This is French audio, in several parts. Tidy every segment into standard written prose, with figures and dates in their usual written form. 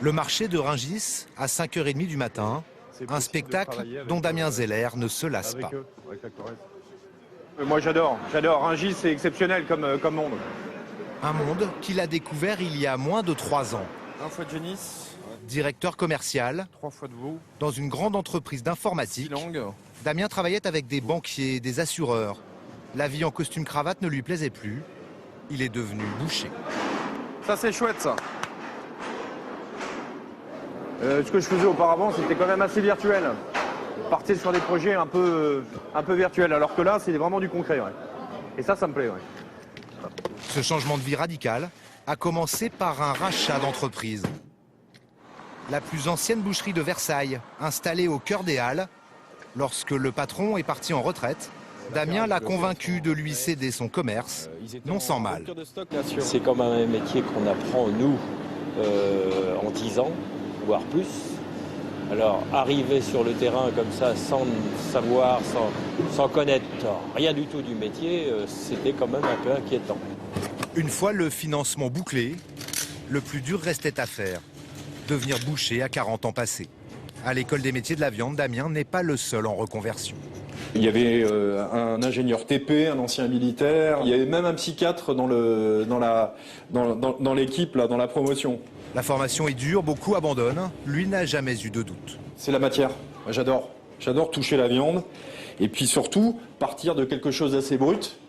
Le marché de Rungis à 5h30 du matin, un spectacle dont Damien Zeller ne se lasse pas. Moi j'adore. Rungis, c'est exceptionnel comme monde. Un monde qu'il a découvert il y a moins de 3 ans. 1 fois de Genis, Directeur commercial, 3 fois de vous, dans une grande entreprise d'informatique, Damien travaillait avec des banquiers, des assureurs. La vie en costume cravate ne lui plaisait plus. Il est devenu boucher. Ça c'est chouette ça. Ce que je faisais auparavant, c'était quand même assez virtuel. Je partais sur des projets un peu virtuels, alors que là, c'est vraiment du concret. Ouais. Et ça me plaît. Ouais. Ce changement de vie radical a commencé par un rachat d'entreprise. La plus ancienne boucherie de Versailles, installée au cœur des Halles. Lorsque le patron est parti en retraite, Damien l'a convaincu de lui céder son commerce, non sans mal. C'est quand même un métier qu'on apprend, nous, en 10 ans, voire plus. Alors, arriver sur le terrain comme ça, sans savoir, sans connaître rien du tout du métier, c'était quand même un peu inquiétant. Une fois le financement bouclé, le plus dur restait à faire. Devenir boucher à 40 ans passés. À l'école des métiers de la viande, Damien n'est pas le seul en reconversion. Il y avait un ingénieur TP, un ancien militaire. Il y avait même un psychiatre dans l'équipe, là, dans la promotion. La formation est dure, beaucoup abandonnent. Lui n'a jamais eu de doute. C'est la matière. Moi, j'adore. J'adore toucher la viande. Et puis surtout, partir de quelque chose d'assez brut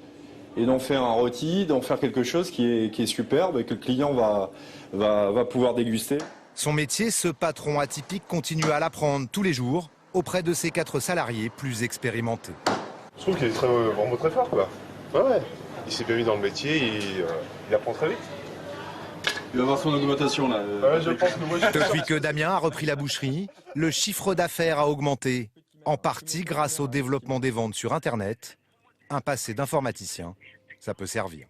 et d'en faire un rôti, d'en faire quelque chose qui est superbe et que le client va pouvoir déguster. Son métier, ce patron atypique continue à l'apprendre tous les jours auprès de ses 4 salariés plus expérimentés. Je trouve qu'il est vraiment très fort, quoi. Ouais. Il s'est bien mis dans le métier, il apprend très vite. Il va avoir son augmentation là. Ouais, je pense que moi, Depuis que Damien a repris la boucherie, le chiffre d'affaires a augmenté, en partie grâce au développement des ventes sur Internet. Un passé d'informaticien, ça peut servir.